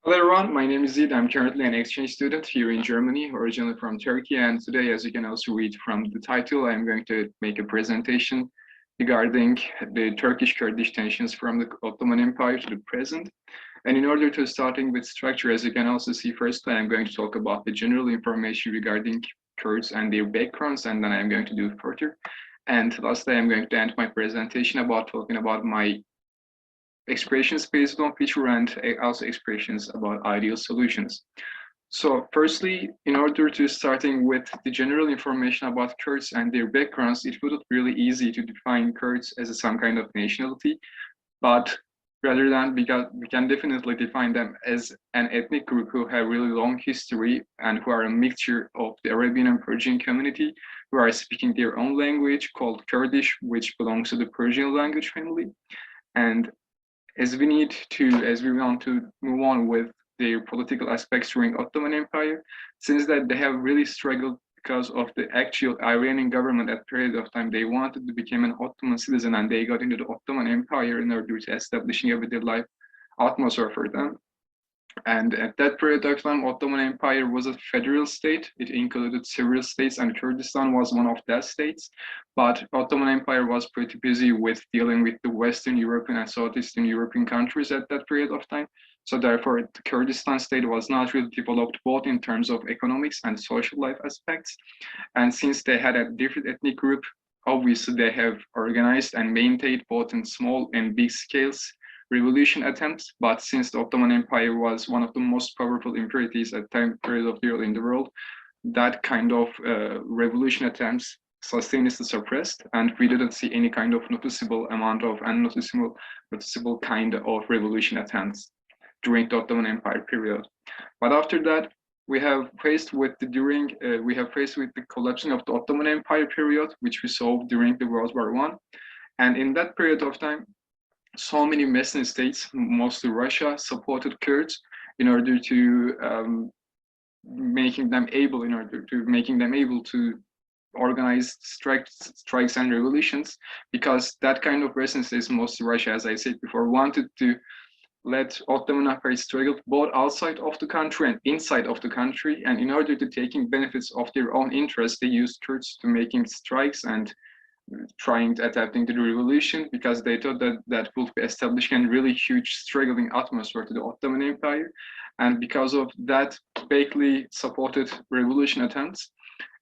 Hello everyone, my name is Yiğit. I'm currently an exchange student here in Germany, originally from Turkey. And today, as you can also read from the title, I'm going to make a presentation regarding the Turkish-Kurdish tensions from the Ottoman Empire to the present. And in order to starting with structure, as you can also see, firstly, I'm going to talk about the general information regarding Kurds and their backgrounds, and then I'm going to do further. And lastly, I'm going to end my presentation about talking about my expressions based on feature and also expressions about ideal solutions. So firstly, in order to starting with the general information about Kurds and their backgrounds, it wouldn't really easy to define Kurds as some kind of nationality, but rather than we can definitely define them as an ethnic group who have really long history and who are a mixture of the Arabian and Persian community, who are speaking their own language called Kurdish, which belongs to the Persian language family. And as we want to move on with their political aspects during Ottoman Empire, since that they have really struggled because of the actual Iranian government at period of time, they wanted to become an Ottoman citizen and they got into the Ottoman Empire in order to establishing a better life atmosphere for them. And at that period of time, Ottoman Empire was a federal state. It included several states, and Kurdistan was one of that states. But Ottoman Empire was pretty busy with dealing with the Western European and Southeastern European countries at that period of time. So therefore, the Kurdistan state was not really developed both in terms of economics and social life aspects. And since they had a different ethnic group, obviously they have organized and maintained both in small and big scales revolution attempts, but since the Ottoman Empire was one of the most powerful imperities at time period of in the world, that kind of revolution attempts sustainably suppressed, and we didn't see any kind of noticeable amount of and noticeable kind of revolution attempts during the Ottoman Empire period. But after that, we have faced with the collapsing of the Ottoman Empire period, which we saw during the World War I, and in that period of time, so many Western states, mostly Russia, supported Kurds in order to making them able to organize strikes and revolutions, because that kind of Western states, mostly Russia, as I said before, wanted to let Ottoman Empire struggle both outside of the country and inside of the country, and in order to taking benefits of their own interests, they used Kurds to making strikes and attempting to do revolution, because they thought that that would be establishing a really huge struggling atmosphere to the Ottoman Empire. And because of that vaguely supported revolution attempts,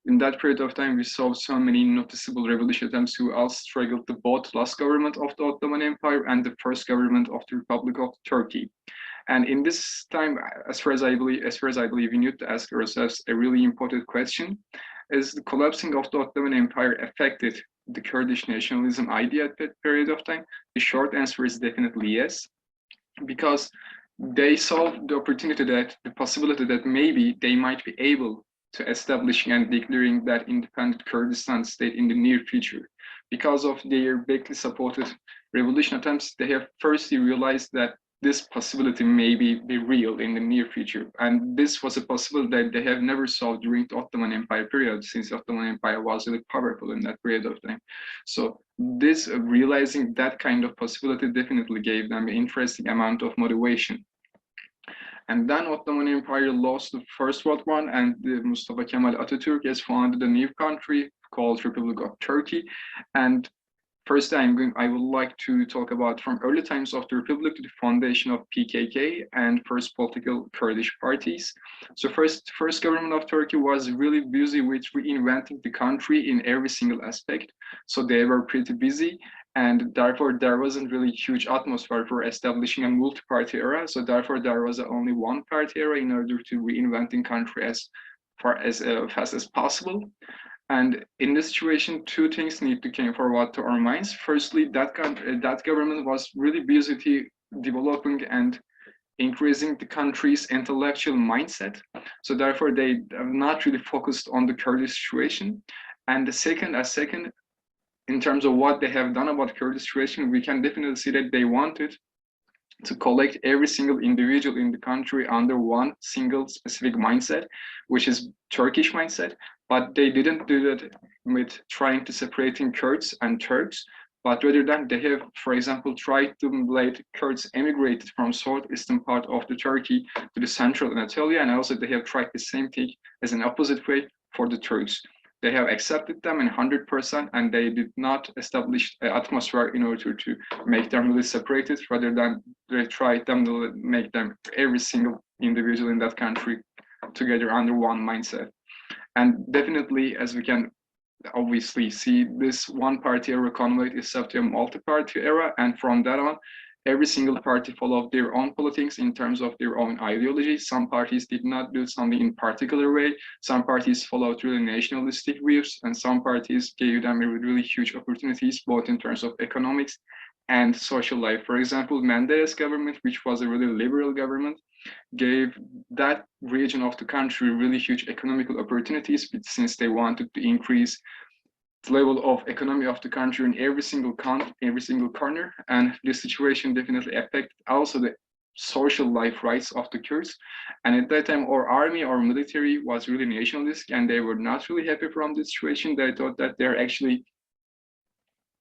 in that period of time, we saw so many noticeable revolution attempts who all struggled to both last government of the Ottoman Empire and the first government of the Republic of Turkey. And in this time, as far as I believe, we need to ask ourselves a really important question: is the collapsing of the Ottoman Empire affected the Kurdish nationalism idea at that period of time? The short answer is definitely yes, because they saw the possibility that maybe they might be able to establishing and declaring that independent Kurdistan state in the near future. Because of their vaguely supported revolution attempts, they have firstly realized that this possibility may be real in the near future. And this was a possibility that they have never saw during the Ottoman Empire period, since the Ottoman Empire was really powerful in that period of time. So this realizing that kind of possibility definitely gave them an interesting amount of motivation. And then Ottoman Empire lost the First World War, and Mustafa Kemal Atatürk has founded a new country called Republic of Turkey. And first, I would like to talk about from early times of the Republic to the foundation of PKK and first political Kurdish parties. So first government of Turkey was really busy with reinventing the country in every single aspect. So they were pretty busy, and therefore there wasn't really huge atmosphere for establishing a multi-party era. So therefore there was only one party era in order to reinventing country as fast as possible. And in this situation, two things need to come forward to our minds. Firstly, that government was really busy developing and increasing the country's intellectual mindset. So therefore, they are not really focused on the Kurdish situation. And the second, in terms of what they have done about Kurdish situation, we can definitely see that they wanted to collect every single individual in the country under one single specific mindset, which is Turkish mindset. But they didn't do that with trying to separating Kurds and Turks, But rather than they have, for example, tried to let Kurds emigrated from southeastern part of the Turkey to the central Anatolia, and also they have tried the same thing as an opposite way for the Turks. They have accepted them in 100%, and they did not establish an atmosphere in order to make them really separated. Rather than they tried them to make them every single individual in that country together under one mindset. And definitely, as we can obviously see, this one party era convert itself to a multi-party era, and from that on every single party followed their own politics in terms of their own ideology. Some parties did not do something in particular way, some parties followed really nationalistic views, and some parties gave them really huge opportunities both in terms of economics and social life. For example, Mandela's government, which was a really liberal government, gave that region of the country really huge economical opportunities, since they wanted to increase the level of economy of the country in every single corner. And this situation definitely affected also the social life rights of the Kurds. And at that time, our army or military was really nationalistic, and they were not really happy from this situation. They thought that they're actually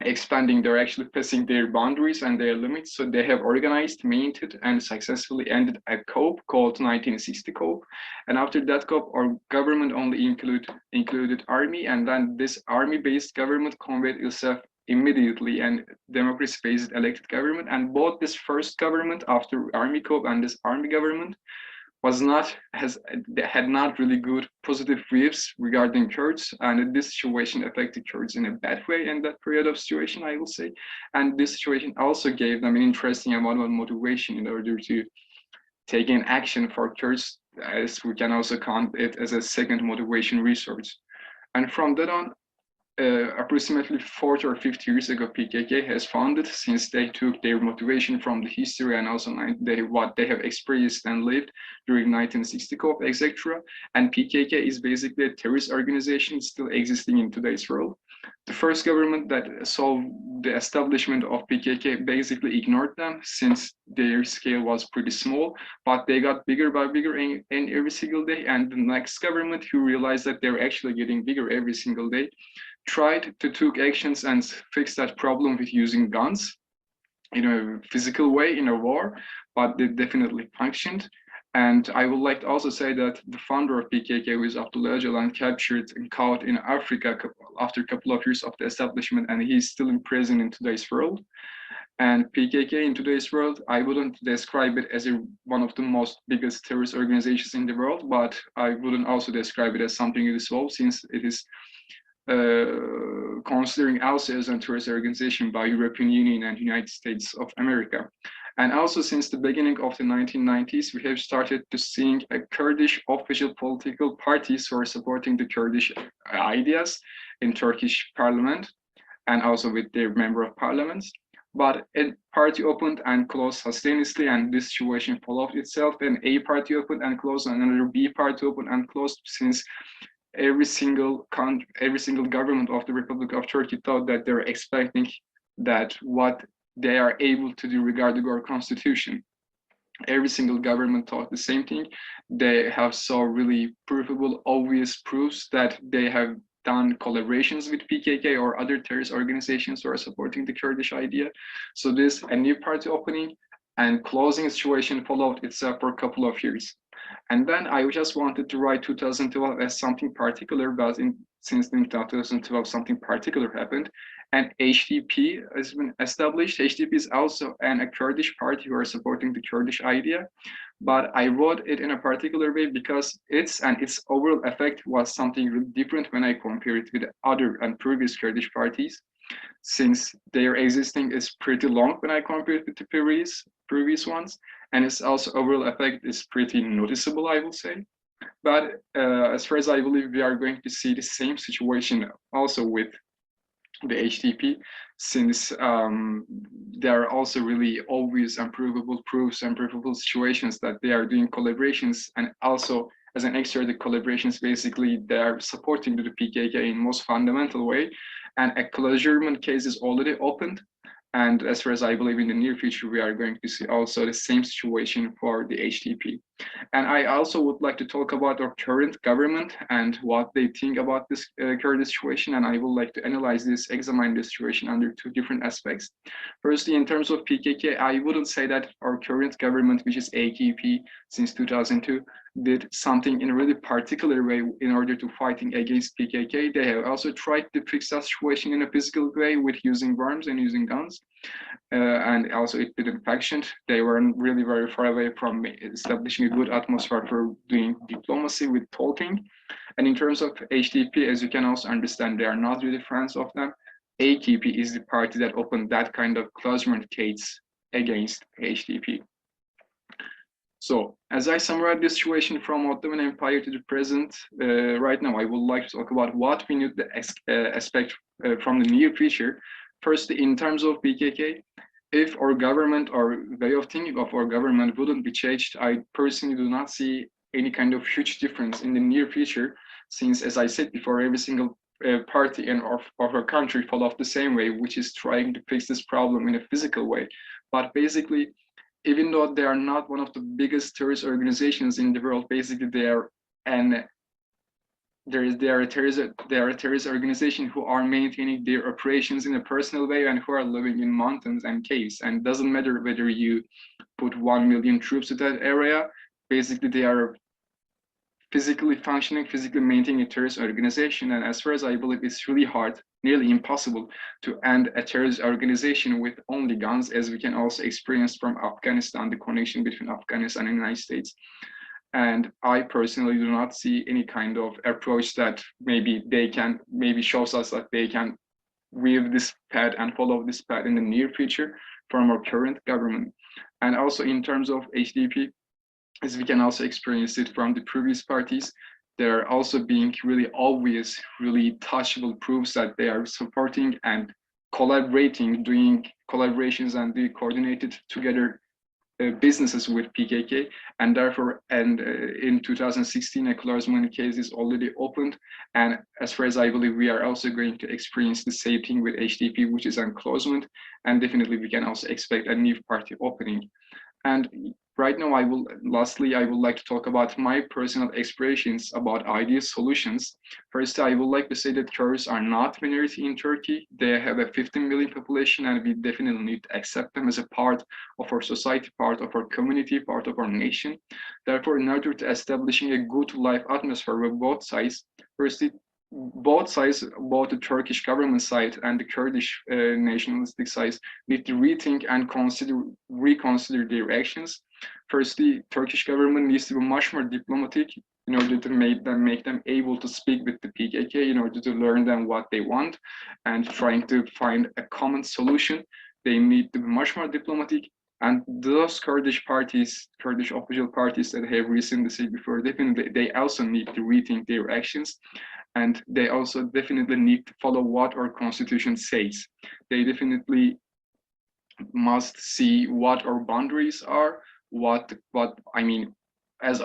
expanding, they're actually passing their boundaries and their limits. So they have organized, maintained, and successfully ended a coup called 1960 coup. And after that coup, our government only included army, and then this army-based government converted itself immediately and democracy-based elected government. And both this first government after army coup and this army government had not really good positive views regarding Kurds, and this situation affected Kurds in a bad way in that period of situation, I will say. And this situation also gave them an interesting amount of motivation in order to take an action for Kurds, as we can also count it as a second motivation resource. And from that on, approximately 40 or 50 years ago, PKK has founded, since they took their motivation from the history and also what they have experienced and lived during 1960 coup, etc. And PKK is basically a terrorist organization still existing in today's world. The first government that saw the establishment of PKK basically ignored them, since their scale was pretty small, but they got bigger by bigger in every single day. And the next government, who realized that they're actually getting bigger every single day, tried to take actions and fix that problem with using guns in a physical way in a war, but they definitely functioned. And I would like to also say that the founder of PKK, who is Abdullah Öcalan, captured and caught in Africa after a couple of years of the establishment, and he's still in prison in today's world. And PKK in today's world, I wouldn't describe it as one of the most biggest terrorist organizations in the world, but I wouldn't also describe it as something really small, since it is considering also as a terrorist organization by European Union and United States of America. And also, since the beginning of the 1990s, we have started to seeing a Kurdish official political parties who are supporting the Kurdish ideas in Turkish parliament, and also with their member of parliaments. But a party opened and closed simultaneously, and this situation followed itself. Then A party opened and closed, and another B party opened and closed, since every single government of the Republic of Turkey thought that they're expecting that what they are able to do regarding our constitution. Every single government thought the same thing. They have so really provable, obvious proofs that they have done collaborations with PKK or other terrorist organizations who are supporting the Kurdish idea. So this, a new party opening and closing situation followed itself for a couple of years. And then I just wanted to write 2012 as something particular, but since in 2012 something particular happened, and HDP has been established. HDP is also a Kurdish party who are supporting the Kurdish idea, but I wrote it in a particular way because its overall effect was something really different when I compare it with other and previous Kurdish parties, since their existing is pretty long when I compare it with the previous ones, and its also overall effect is pretty noticeable, I will say. But as far as I believe, we are going to see the same situation also with the HDP, since there are also really obvious and provable proofs and provable situations that they are doing collaborations, and also as an extra, the collaborations basically they are supporting the PKK in most fundamental way, and a closure case is already opened. And as far as I believe, in the near future, we are going to see also the same situation for the HDP. And I also would like to talk about our current government and what they think about this current situation. And I would like to analyze this, examine this situation under two different aspects. Firstly, in terms of PKK, I wouldn't say that our current government, which is AKP since 2002, did something in a really particular way in order to fighting against PKK. They have also tried to fix that situation in a physical way with using arms and using guns. And also it didn't function. They weren't really very far away from establishing a good atmosphere for doing diplomacy with talking. And in terms of HDP, as you can also understand, they are not really friends of them. AKP is the party that opened that kind of closed case against HDP. So, as I summarize this situation from Ottoman Empire to the present, right now I would like to talk about what we need to expect from the near future. First, in terms of PKK, if our government or way of thinking of our government wouldn't be changed, I personally do not see any kind of huge difference in the near future, since, as I said before, every single party in our country follows the same way, which is trying to fix this problem in a physical way. But basically, even though they are not one of the biggest terrorist organizations in the world, basically they are a terrorist organization who are maintaining their operations in a personal way and who are living in mountains and caves. And it doesn't matter whether you put 1 million troops to that area, basically they are physically functioning, physically maintaining a terrorist organization. And as far as I believe, it's really hard, nearly impossible to end a terrorist organization with only guns, as we can also experience from Afghanistan, the connection between Afghanistan and the United States. And I personally do not see any kind of approach that maybe shows us that they can weave this path and follow this path in the near future from our current government. And also in terms of HDP, as we can also experience it from the previous parties, there are also being really obvious, really touchable proofs that they are supporting and collaborating, doing collaborations and doing coordinated together businesses with PKK, and therefore, in 2016, a closed case is already opened. And as far as I believe, we are also going to experience the same thing with HDP, which is unclosement, and definitely we can also expect a new party opening. And right now, lastly, I would like to talk about my personal aspirations about ideal solutions. First, I would like to say that Kurds are not minority in Turkey. They have a 15 million population, and we definitely need to accept them as a part of our society, part of our community, part of our nation. Therefore, in order to establishing a good life atmosphere with both sides, firstly, both sides, both the Turkish government side and the Kurdish nationalistic sides, need to rethink and reconsider their actions. Firstly, Turkish government needs to be much more diplomatic in order to make them able to speak with the PKK, in order to learn them what they want and trying to find a common solution. They need to be much more diplomatic. And those Kurdish parties, Kurdish official parties that have recently said before, definitely they also need to rethink their actions. And they also definitely need to follow what our constitution says. They definitely must see what our boundaries are, what I mean is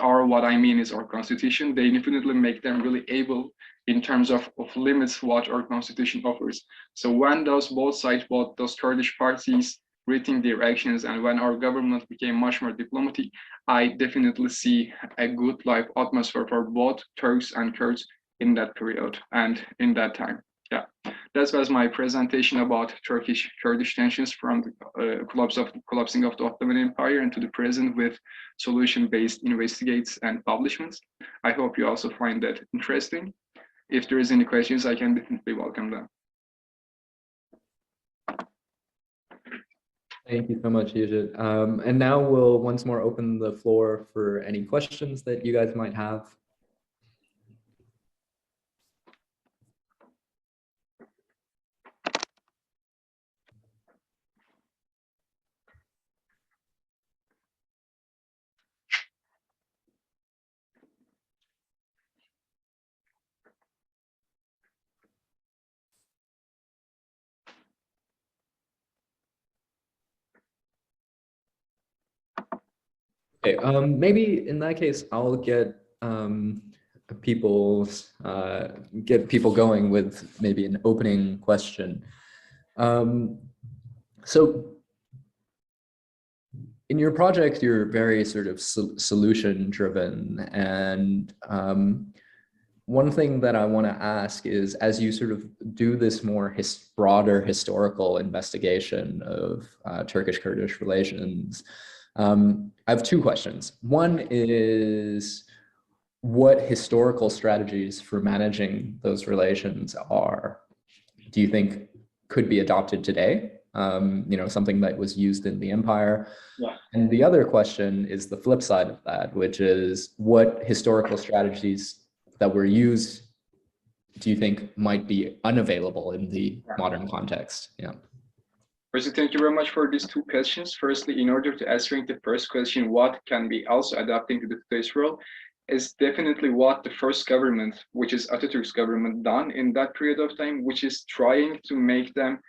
our constitution. They definitely make them really able in terms of limits what our constitution offers. So when both sides, both those Kurdish parties rethink their actions, and when our government became much more diplomatic, I definitely see a good life atmosphere for both Turks and Kurds in that period and in that time. Yeah, that was my presentation about Turkish-Kurdish tensions from the collapsing of the Ottoman Empire and to the present with solution-based investigates and publishments. I hope you also find that interesting. If there is any questions, I can definitely welcome them. Thank you so much, Yiğit. And now we'll once more open the floor for any questions that you guys might have. Okay, maybe in that case, I'll get people going with maybe an opening question. So in your project, you're very sort of solution driven. And one thing that I want to ask is, as you sort of do this more broader historical investigation of Turkish-Kurdish relations, I have two questions. One is, what historical strategies for managing those relations do you think could be adopted today? Something that was used in the empire. Yeah. And the other question is the flip side of that, which is, what historical strategies that were used do you think might be unavailable in the modern context? Yeah. First, thank you very much for these two questions. Firstly, in order to answering the first question, what can be also adapting to today's world, is definitely what the first government, which is Atatürk's government, done in that period of time, which is trying to make them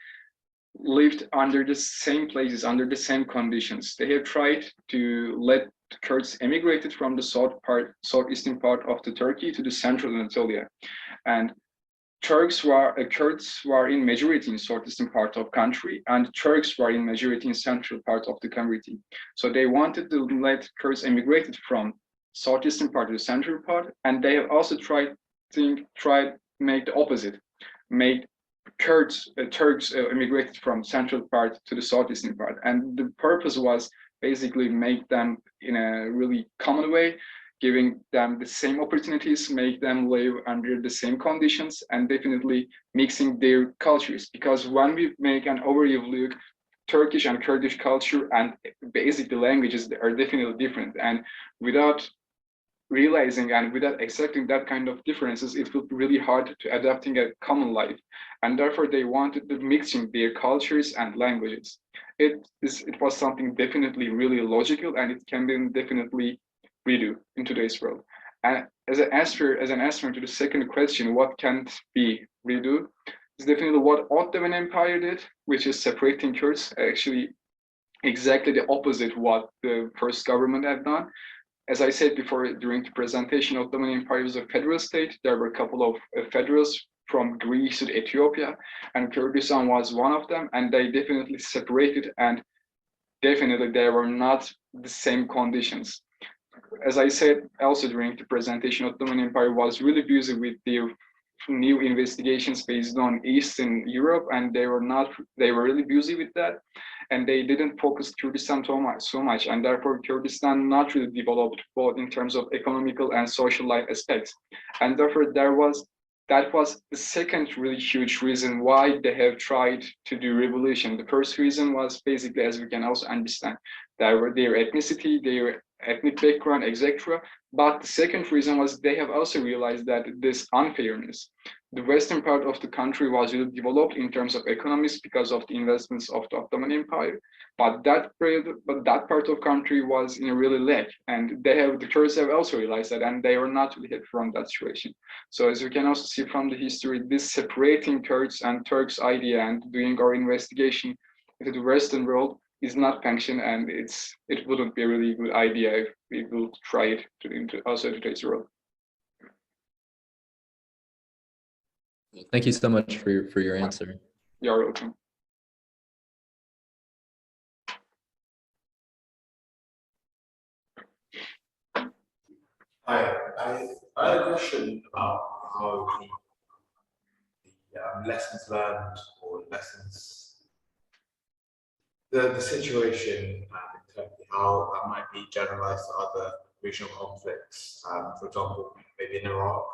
lived under the same places, under the same conditions. They have tried to let the Kurds emigrated from the southeastern part of the Turkey to the central Anatolia, and Kurds were in majority in southeastern part of country, and Turks were in majority in central part of the country. So they wanted to let Kurds emigrated from southeastern part to the central part, and they have also tried make the opposite, made Turks immigrated from central part to the southeastern part, and the purpose was basically make them in a really common way, giving them the same opportunities, make them live under the same conditions, and definitely mixing their cultures. Because when we make an overview look, Turkish and Kurdish culture and basically languages are definitely different, and without realizing and without accepting that kind of differences, it will be really hard to adapting a common life, and therefore they wanted to mixing their cultures and languages. It was something definitely really logical, and it can be definitely redo in today's world. And as an answer to the second question, what can't be redo, is definitely what Ottoman Empire did, which is separating Kurds. Actually, exactly the opposite what the first government had done. As I said before during the presentation, Ottoman Empire was a federal state. There were a couple of federals from Greece to Ethiopia, and Kurdistan was one of them, and they definitely separated, and definitely they were not the same conditions. As I said also during the presentation, Ottoman Empire was really busy with their new investigations based on Eastern Europe, and they were really busy with that, and they didn't focus Kurdistan so much, and therefore Kurdistan not really developed both in terms of economical and social life aspects, and therefore that was the second really huge reason why they have tried to do revolution. The first reason was basically, as we can also understand, their ethnicity, their ethnic background, etc. But the second reason was they have also realized that this unfairness. The western part of the country was really developed in terms of economics because of the investments of the Ottoman Empire, but that part of country was in a really lack, and the Kurds have also realized that, and they were not really hit from that situation. So as you can also see from the history, this separating Kurds and Turks idea and doing our investigation into the Western world is not function, and it wouldn't be a really good idea if we will try it into also today's world. Thank you so much for your answer. You're welcome. Hi, I had a question about how the lessons learned or the situation in Turkey, how that might be generalized to other regional conflicts, for example, maybe in Iraq.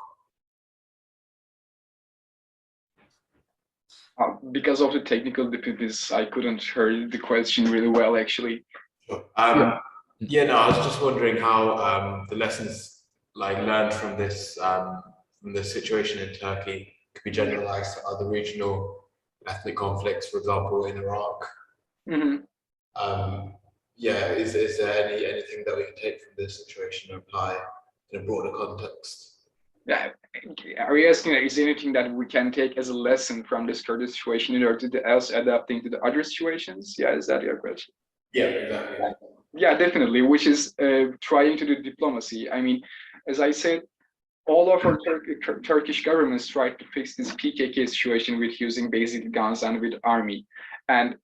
Because of the technical difficulties, I couldn't hear the question really well, actually. Sure. Yeah, no, I was just wondering how the lessons learned from this situation in Turkey could be generalized to other regional ethnic conflicts, for example, in Iraq. Mm-hmm. Yeah, is there anything that we can take from this situation and apply in a broader context? Yeah, are you asking, is there anything that we can take as a lesson from this Kurdish situation in order to else adapting to the other situations? Yeah, is that your question? Yeah, exactly. Yeah, definitely, which is trying to do diplomacy. I mean, as I said, all of our Turkish governments tried to fix this PKK situation with using basic guns and with army. And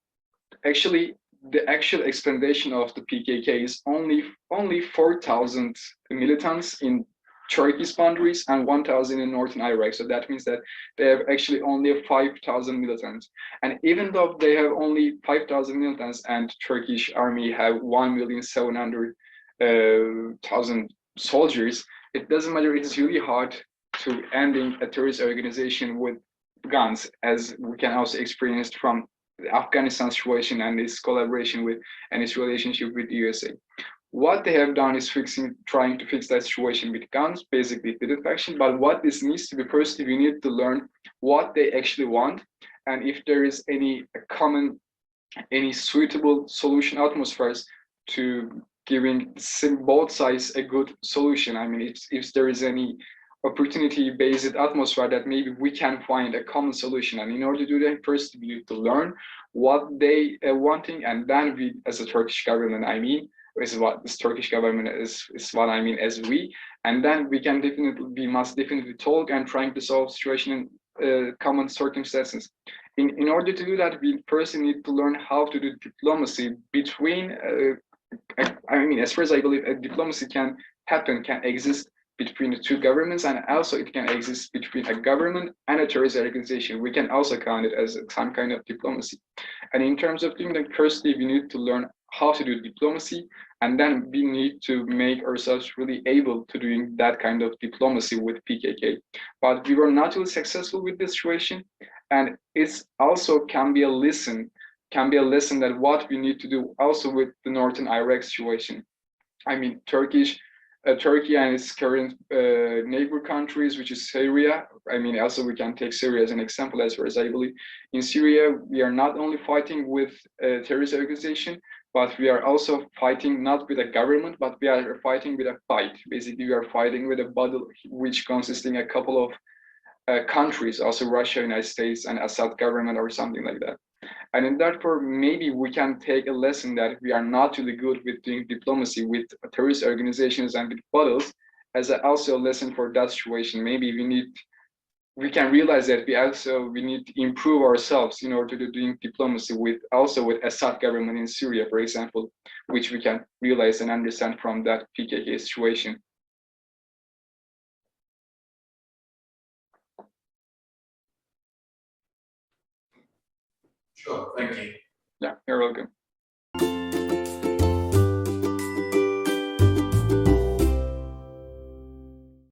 actually, the actual explanation of the PKK is only 4,000 militants in Turkey's boundaries and 1,000 in northern Iraq. So that means that they have actually only 5,000 militants. And even though they have only 5,000 militants and Turkish army have 1,700,000 soldiers, it doesn't matter. It's really hard to ending a terrorist organization with guns, as we can also experience from the Afghanistan situation and its collaboration with and its relationship with the USA. What they have done is trying to fix that situation with guns, basically with the faction. But what this needs to be, first, we need to learn what they actually want, and if there is any suitable solution atmospheres to giving both sides a good solution. I mean, if there is any opportunity-based atmosphere that maybe we can find a common solution. And in order to do that, first we need to learn what they are wanting, and then we, as a Turkish government, I mean, is what this Turkish government is what I mean as we, and then we must definitely talk and trying to solve situation in common circumstances. In order to do that, we first need to learn how to do diplomacy between. I mean, as far as I believe, diplomacy can exist between the two governments, and also it can exist between a government and a terrorist organization. We can also count it as some kind of diplomacy. And in terms of doing that, firstly, we need to learn how to do diplomacy, and then we need to make ourselves really able to doing that kind of diplomacy with PKK. But we were not really successful with this situation, and it's also can be a lesson that what we need to do also with the northern Iraq situation. I mean, Turkey and its current neighbor countries, which is Syria. I mean, also we can take Syria as an example, as far as I believe. In Syria, we are not only fighting with a terrorist organization, but we are also fighting not with a government, but we are fighting with a fight. Basically, we are fighting with a battle which consisting a couple of countries, also Russia, United States, and Assad government or something like that. And in that, for maybe we can take a lesson that we are not really good with doing diplomacy with terrorist organizations and with battles, as also a lesson for that situation. Maybe we can realize that we need to improve ourselves in order to doing diplomacy with Assad government in Syria, for example, which we can realize and understand from that PKK situation. Sure, thank you. Yeah, you're welcome.